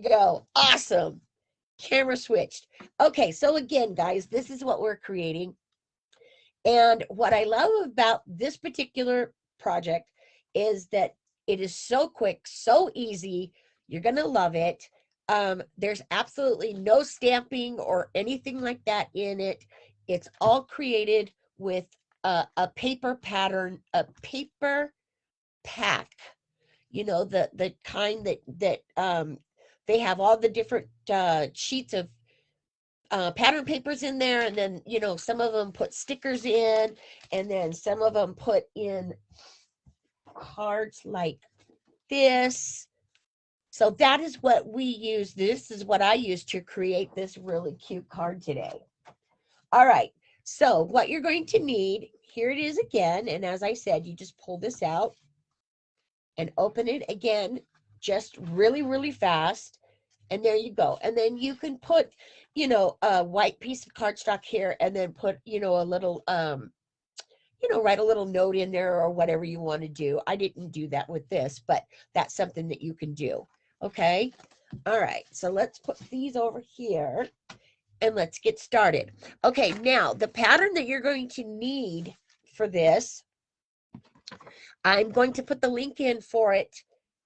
go. Awesome. Camera switched. Okay, so again, guys, this is what we're creating. And what I love about this particular project is that it is so quick, so easy. You're going to love it. There's absolutely no stamping or anything like that in it. It's all created with a paper pattern, a paper pack. You know, the kind that they have all the different sheets of pattern papers in there, and then, you know, some of them put stickers in, and then some of them put in cards like this. So that is what we use. This is what I used to create this really cute card today. All right, so what you're going to need, here it is again, and as I said, you just pull this out and open it again, just really, really fast. And there you go. And then you can put, you know, a white piece of cardstock here, and then put, you know, a little, you know, write a little note in there or whatever you want to do. I didn't do that with this, but that's something that you can do. Okay. All right. So let's put these over here and let's get started. Okay. Now the pattern that you're going to need for this, I'm going to put the link in for it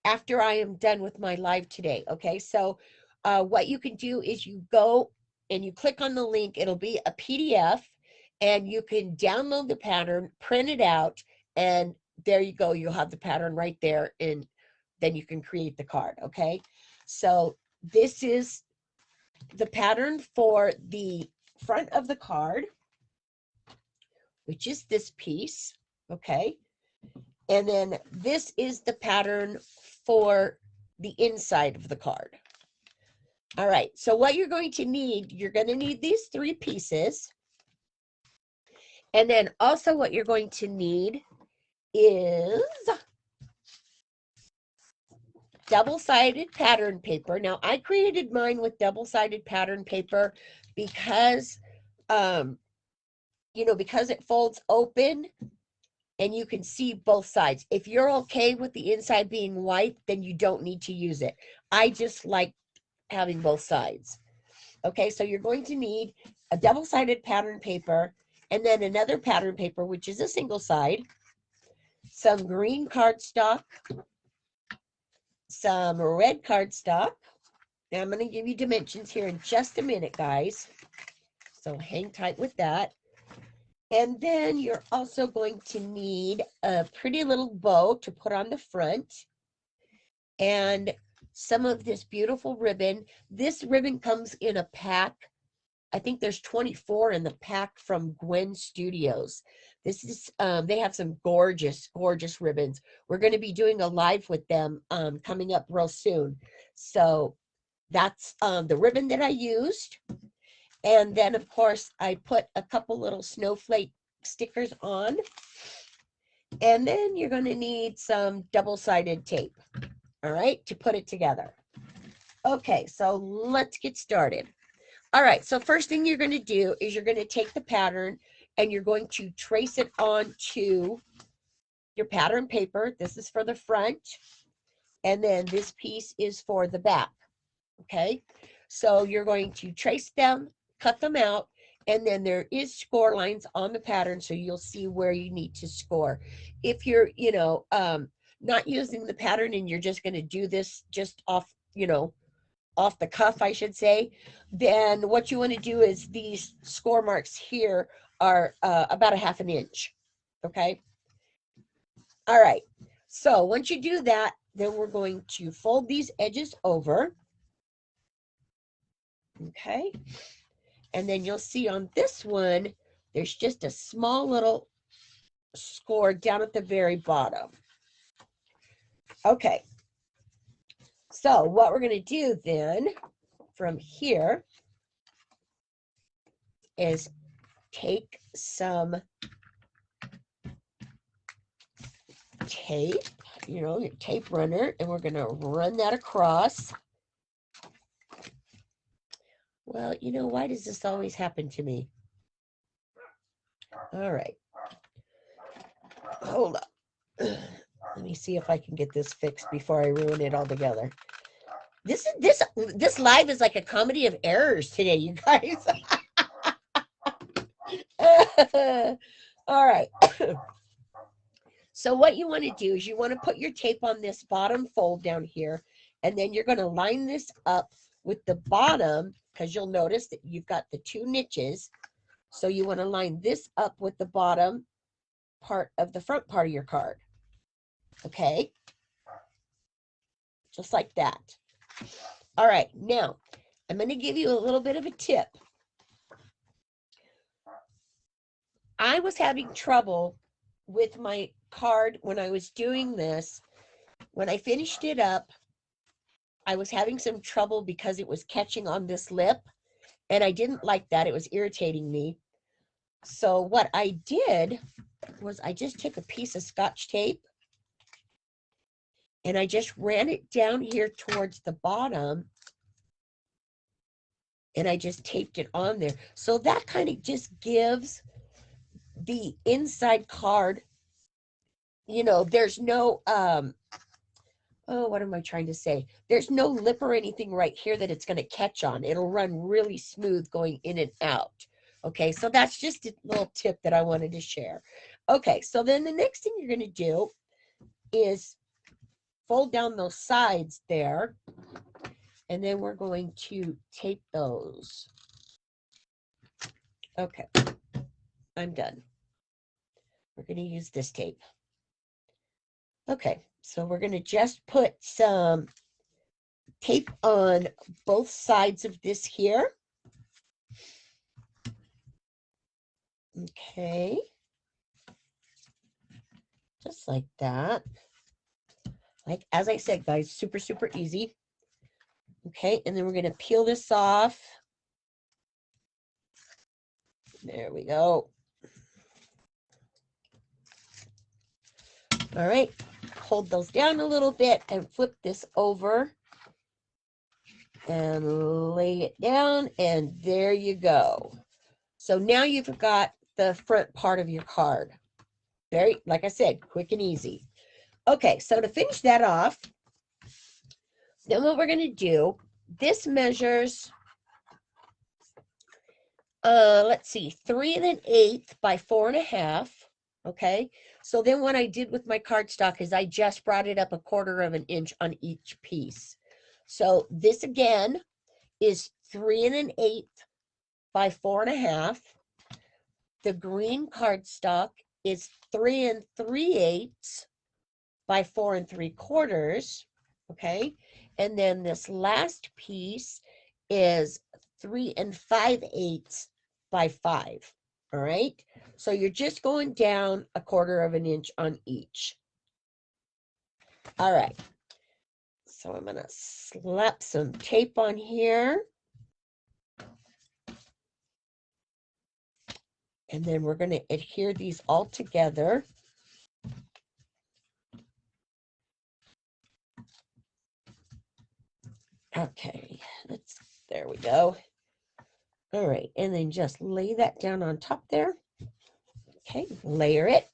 after I am done with my live today. Okay, so what you can do is you go and you click on the link. It'll be a PDF, and you can download the pattern, print it out, and there you go. You'll have the pattern right there, and then you can create the card. Okay, so this is the pattern for the front of the card, which is this piece. Okay. And then this is the pattern for the inside of the card. All right, so what you're going to need, you're going to need these 3 pieces. And then also what you're going to need is double-sided pattern paper. Now, I created mine with double-sided pattern paper because, you know, because it folds open, and you can see both sides. If you're okay with the inside being white, then you don't need to use it. I just like having both sides. Okay, so you're going to need a double-sided pattern paper, and then another pattern paper, which is a single side, some green cardstock, some red cardstock. Now I'm going to give you dimensions here in just a minute, guys. So hang tight with that. And then you're also going to need a pretty little bow to put on the front, and some of this beautiful ribbon. This ribbon comes in a pack. I think there's 24 in the pack from Gwen Studios. This is, they have some gorgeous, gorgeous ribbons. We're going to be doing a live with them coming up real soon. So that's the ribbon that I used. And then, of course, I put a couple little snowflake stickers on. And then you're going to need some double-sided tape, all right, to put it together. Okay, so let's get started. All right, so first thing you're going to do is you're going to take the pattern and you're going to trace it onto your pattern paper. This is for the front, and then this piece is for the back, okay? So you're going to trace them, cut them out, and then there is score lines on the pattern, so you'll see where you need to score. If you're, you know, not using the pattern and you're just going to do this just off, you know, off the cuff, I should say, then what you want to do is these score marks here are about 1/2 inch, okay? All right, so once you do that, then we're going to fold these edges over, okay? And then you'll see on this one, there's just a small little score down at the very bottom. Okay. So what we're going to do then from here is take some tape, you know, your tape runner, and we're going to run that across. Well, you know, why does this always happen to me? All right. Hold up. Let me see if I can get this fixed before I ruin it altogether. This live is like a comedy of errors today, you guys. All right. So what you want to do is you want to put your tape on this bottom fold down here, and then you're going to line this up with the bottom, because you'll notice that you've got the two niches. So you want to line this up with the bottom part of the front part of your card. Okay? Just like that. All right, now I'm going to give you a little bit of a tip. I was having trouble with my card when I was doing this. When I finished it up, I was having some trouble because it was catching on this lip, and I didn't like that. It was irritating me. So what I did was I just took a piece of Scotch tape and I just ran it down here towards the bottom, and I just taped it on there. So that kind of just gives the inside card, you know, there's no, what am I trying to say? There's no lip or anything right here that it's going to catch on. It'll run really smooth going in and out. Okay, so that's just a little tip that I wanted to share. Okay, so then the next thing you're going to do is fold down those sides there, and then we're going to tape those. Okay, I'm done. We're going to use this tape. Okay, so we're going to just put some tape on both sides of this here. Okay, just like that. Like, as I said, guys, super, super easy. Okay, and then we're going to peel this off. There we go. All right, hold those down a little bit and flip this over and lay it down, and there you go. So now you've got the front part of your card. Very, like I said, quick and easy. Okay, so to finish that off, then what we're going to do, this measures, let's see, 3 1/8 by 4 1/2. Okay, so then what I did with my cardstock is I just brought it up 1/4 of an inch on each piece. So this again is 3 1/8 by 4 1/2. The green cardstock is 3 3/8 by 4 3/4. Okay, and then this last piece is 3 5/8 by 5. All right, so you're just going down 1/4 of an inch on each. All right, so I'm gonna slap some tape on here, and then we're going to adhere these all together. Okay, there we go. All right, and then just lay that down on top there. Okay, layer it.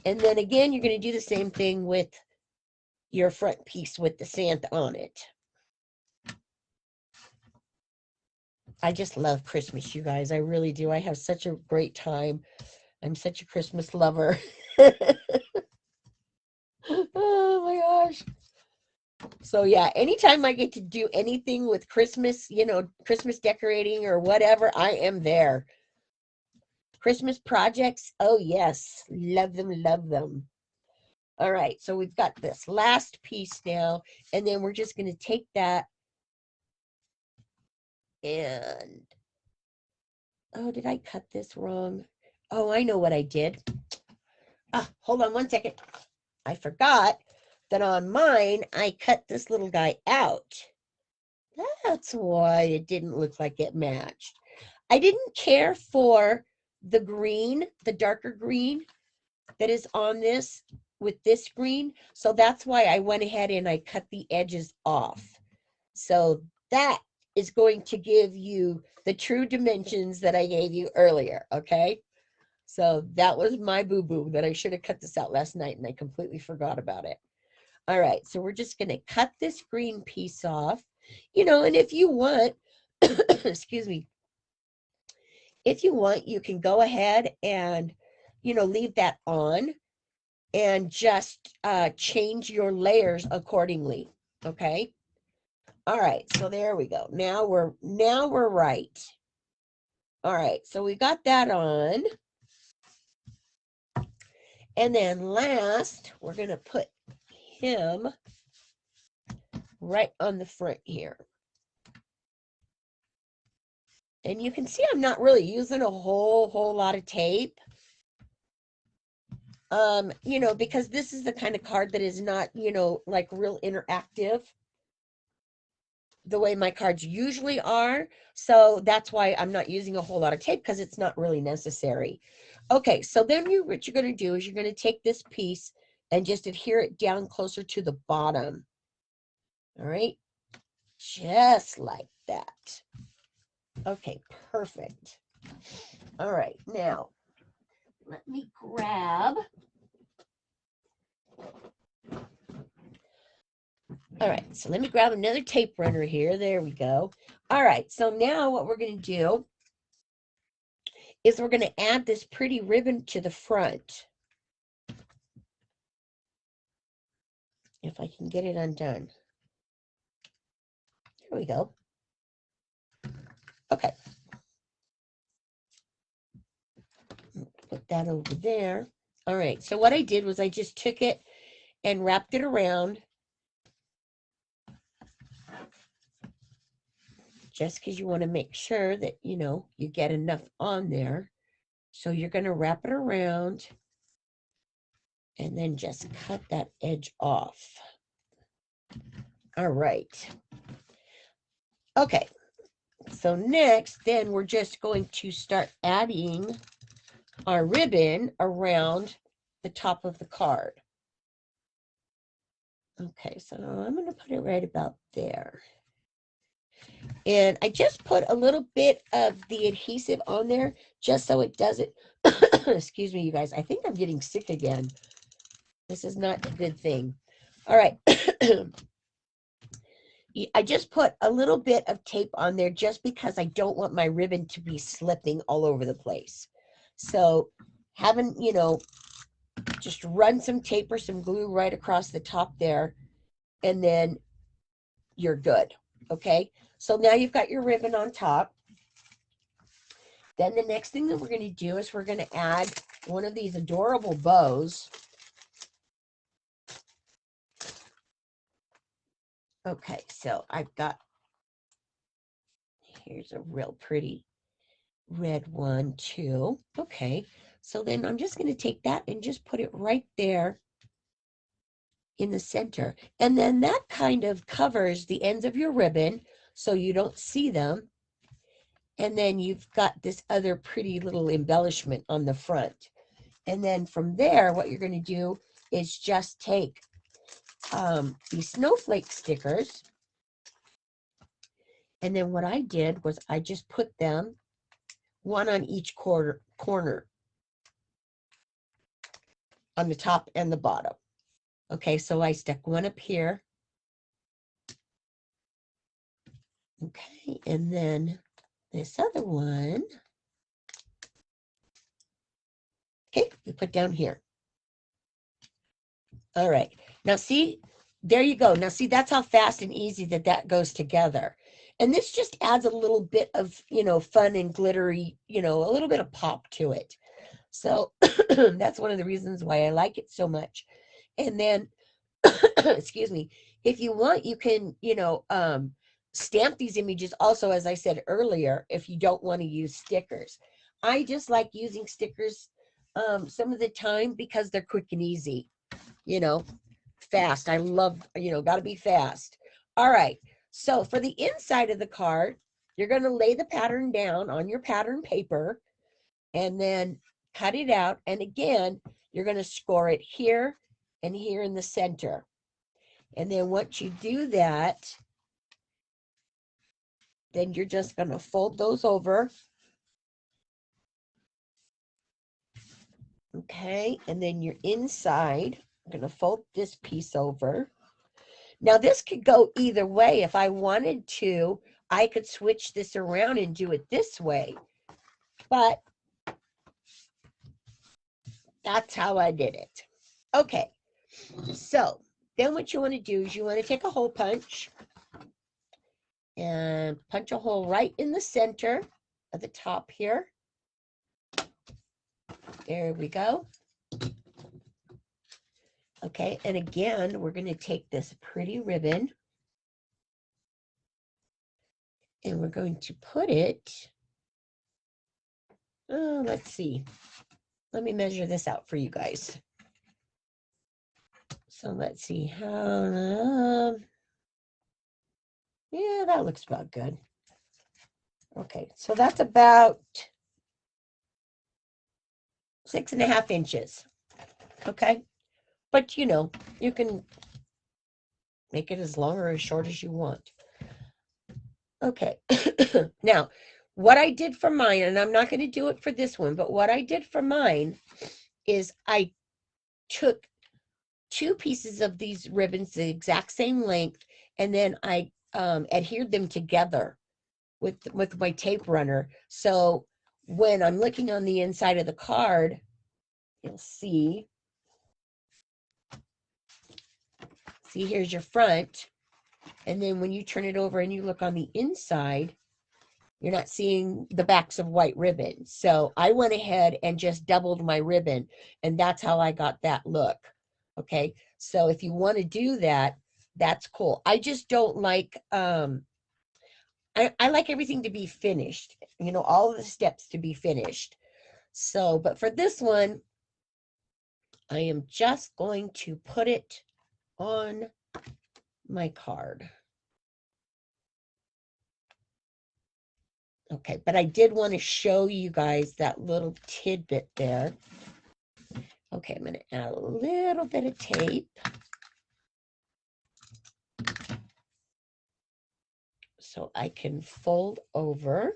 And then again, you're going to do the same thing with your front piece with the Santa on it. I just love Christmas, you guys. I really do. I have such a great time. I'm such a Christmas lover. Oh my gosh. So yeah, anytime I get to do anything with Christmas, you know, Christmas decorating or whatever, I am there. Christmas projects, oh yes, love them, love them. All right, so we've got this last piece now, and then we're just going to take that and, oh, did I cut this wrong? Oh, I know what I did. Hold on one second. I forgot that on mine, I cut this little guy out. That's why it didn't look like it matched. I didn't care for the green, the darker green that is on this with this green. So that's why I went ahead and I cut the edges off. So that is going to give you the true dimensions that I gave you earlier, okay? So that was my boo-boo that I should have cut this out last night, and I completely forgot about it. All right, so we're just going to cut this green piece off, You know, and if you want, excuse me, if you want, you can go ahead and, you know, leave that on and just change your layers accordingly. Okay. All right. So there we go. Now we're right. All right. So we got that on. And then last, we're going to put him right on the front here. And you can see I'm not really using a whole lot of tape. You know, because this is the kind of card that is not, you know, like real interactive the way my cards usually are. So that's why I'm not using a whole lot of tape, because it's not really necessary. Okay, so then what you're going to do is you're going to take this piece and just adhere it down closer to the bottom. All right, just like that. Okay, perfect. All right, now let me grab. All right, so let me grab another tape runner here. There we go. All right, so now what we're going to do is we're going to add this pretty ribbon to the front. If I can get it undone. Here we go. Okay. Put that over there. All right, so what I did was I just took it and wrapped it around, just because you want to make sure that, you know, you get enough on there. So you're going to wrap it around and then just cut that edge off. All right. Okay. So next, then we're just going to start adding our ribbon around the top of the card. Okay, so I'm going to put it right about there. And I just put a little bit of the adhesive on there just so it doesn't, excuse me, you guys, I think I'm getting sick again. This is not a good thing. All right. I just put a little bit of tape on there just because I don't want my ribbon to be slipping all over the place. So having, you know, just run some tape or some glue right across the top there, and then you're good. Okay. So now you've got your ribbon on top. Then the next thing that we're going to do is we're going to add one of these adorable bows. Okay, so I've got, here's a real pretty red one too. Okay, so then I'm just going to take that and just put it right there in the center. And then that kind of covers the ends of your ribbon so you don't see them. And then you've got this other pretty little embellishment on the front. And then from there, what you're going to do is just take these snowflake stickers. And then what I did was I just put them one on each corner on the top and the bottom. Okay, so I stuck one up here. Okay, and then this other one. Okay, we put down here. All right, now see, there you go. Now see, that's how fast and easy that goes together. And this just adds a little bit of, you know, fun and glittery, you know, a little bit of pop to it. So that's one of the reasons why I like it so much. And then, excuse me, if you want, you can, you know, stamp these images also, as I said earlier, if you don't want to use stickers. I just like using stickers some of the time because they're quick and easy, you know, fast. I love, you know, got to be fast. All right. So for the inside of the card, you're going to lay the pattern down on your pattern paper and then cut it out. And again, you're going to score it here and here in the center. And then once you do that, then you're just going to fold those over. Okay, and then your inside, I'm going to fold this piece over. Now this could go either way. If I wanted to, I could switch this around and do it this way. But that's how I did it. Okay, so then what you want to do is you want to take a hole punch and punch a hole right in the center of the top here. There we go. Okay, and again, we're going to take this pretty ribbon and we're going to put it, let's see. Let me measure this out for you guys. So let's see how, yeah, that looks about good. Okay, so that's about 6.5 inches. Okay, but you know, you can make it as long or as short as you want. Okay, now what I did for mine, and I'm not going to do it for this one, but what I did for mine is I took 2 pieces of these ribbons the exact same length, and then I adhered them together with my tape runner. So when I'm looking on the inside of the card, you'll see here's your front, and then when you turn it over and you look on the inside, you're not seeing the backs of white ribbon. So I went ahead and just doubled my ribbon, and that's how I got that look. Okay, so if you want to do that, that's cool. I just don't like, I like everything to be finished, you know, all of the steps to be finished. So, but for this one, I am just going to put it on my card. Okay, but I did want to show you guys that little tidbit there. Okay, I'm going to add a little bit of tape. So I can fold over.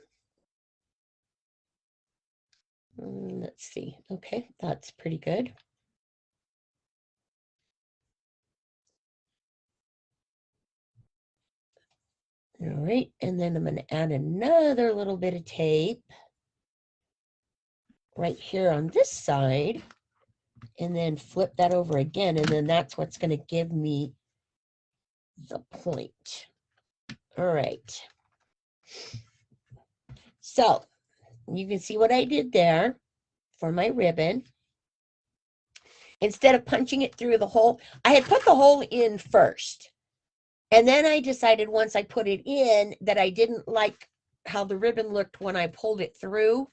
Let's see. Okay, that's pretty good. All right, and then I'm going to add another little bit of tape right here on this side, and then flip that over again, and then that's what's going to give me the point. All right. So you can see what I did there for my ribbon. Instead of punching it through the hole, I had put the hole in first. And then I decided once I put it in that I didn't like how the ribbon looked when I pulled it through.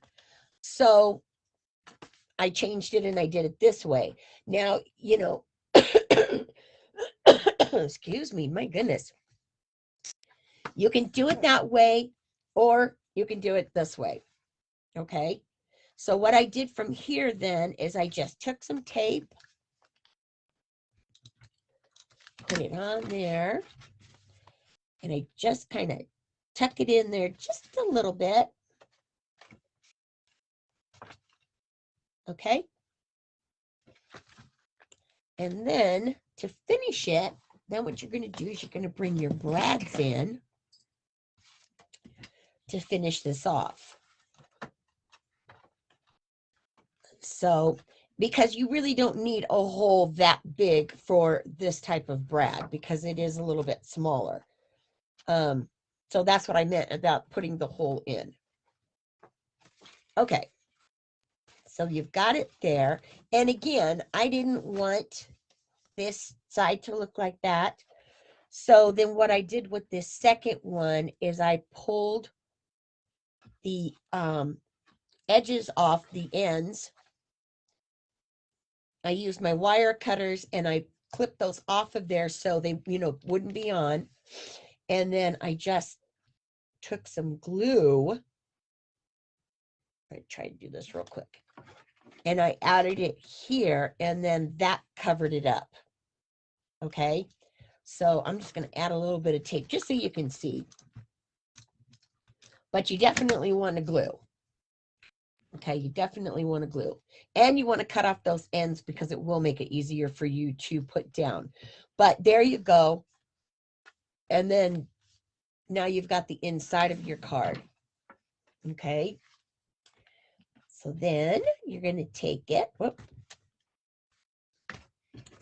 So I changed it and I did it this way. Now, you know, excuse me, my goodness. You can do it that way, or you can do it this way. Okay. So what I did from here then is I just took some tape, put it on there, and I just kind of tuck it in there just a little bit. Okay. And then to finish it, then what you're going to do is you're going to bring your brads in to finish this off. So, because you really don't need a hole that big for this type of brad, because it is a little bit smaller. So that's what I meant about putting the hole in. Okay. So you've got it there. And again, I didn't want this side to look like that. So then what I did with this second one is I pulled the edges off the ends. I used my wire cutters and I clipped those off of there so they, you know, wouldn't be on. And then I just took some glue. I try to do this real quick. And I added it here, and then that covered it up. Okay. So I'm just going to add a little bit of tape just so you can see. But you definitely want to glue. Okay, you definitely want to glue. And you want to cut off those ends because it will make it easier for you to put down. But there you go. And then now you've got the inside of your card. Okay. So then you're going to take it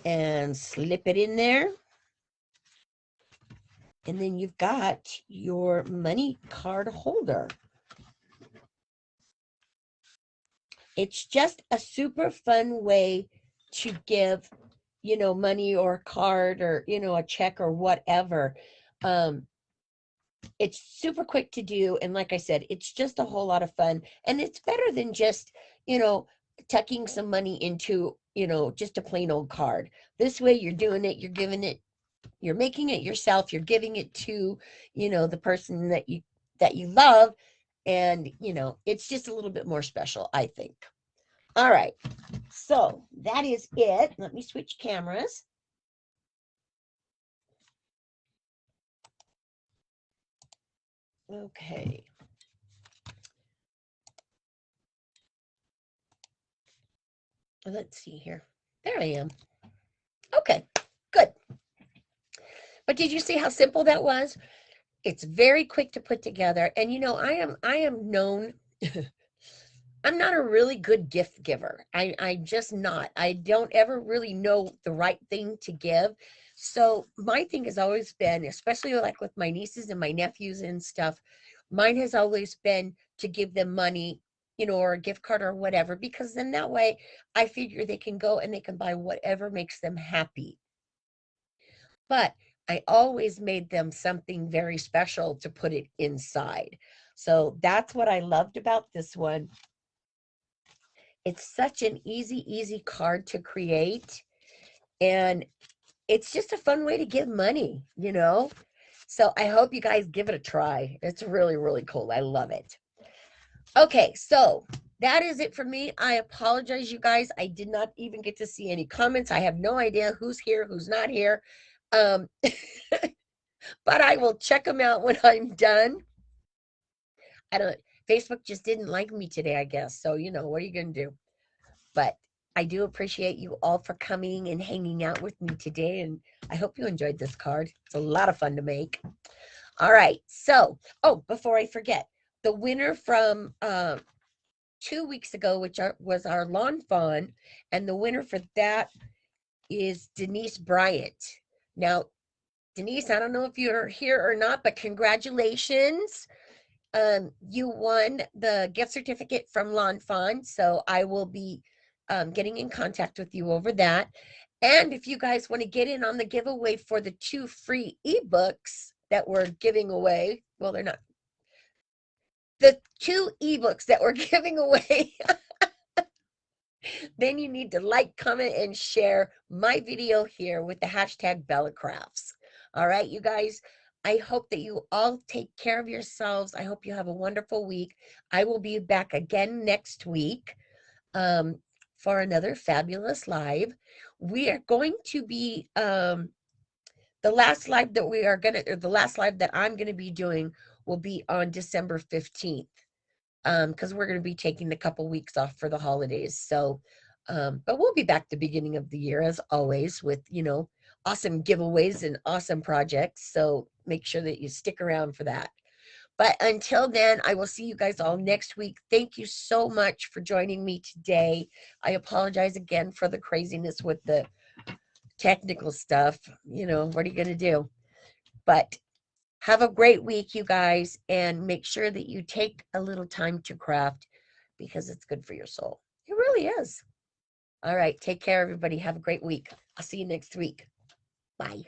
and slip it in there. And then you've got your money card holder. It's just a super fun way to give, money or a card or, a check or whatever. It's super quick to do. And like I said, it's just a whole lot of fun. And it's better than just, tucking some money into, just a plain old card. This way you're doing it, you're giving it, you're making it yourself, you're giving it to, the person that you love. And, it's just a little bit more special, I think. All right. So that is it. Let me switch cameras. Okay. Let's see here. There I am. Okay, good. But did you see how simple that was? It's very quick to put together. And I am known I'm not a really good gift giver. I'm just not. I don't ever really know the right thing to give. So my thing has always been, especially like with my nieces and my nephews and stuff, mine has always been to give them money, or a gift card or whatever, because then that way I figure they can go and they can buy whatever makes them happy. But I always made them something very special to put it inside. So that's what I loved about this one. It's such an easy card to create. And it's just a fun way to give money, So I hope you guys give it a try. It's really, really cool. I love it. Okay, so that is it for me. I apologize, you guys. I did not even get to see any comments. I have no idea who's here, who's not here. But I will check them out when I'm done. Facebook just didn't like me today, I guess. So, what are you going to do? But I do appreciate you all for coming and hanging out with me today. And I hope you enjoyed this card. It's a lot of fun to make. All right. So, before I forget, the winner from 2 weeks ago, which was our lawn fawn, and the winner for that is Denise Bryant. Now, Denise, I don't know if you're here or not, but congratulations. You won the gift certificate from Lawn Fawn, so I will be getting in contact with you over that. And if you guys want to get in on the giveaway for the 2 free ebooks that we're giving away, well, they're not. The 2 ebooks that we're giving away, then you need to like, comment, and share my video here with the hashtag Bella Crafts. All right, you guys. I hope that you all take care of yourselves. I hope you have a wonderful week. I will be back again next week for another fabulous live. We are going to be the last live that I'm gonna be doing will be on December 15th. Because we're going to be taking a couple weeks off for the holidays. So, but we'll be back the beginning of the year as always with, awesome giveaways and awesome projects. So make sure that you stick around for that. But until then, I will see you guys all next week. Thank you so much for joining me today. I apologize again for the craziness with the technical stuff. What are you going to do? But have a great week, you guys, and make sure that you take a little time to craft because it's good for your soul. It really is. All right. Take care, everybody. Have a great week. I'll see you next week. Bye.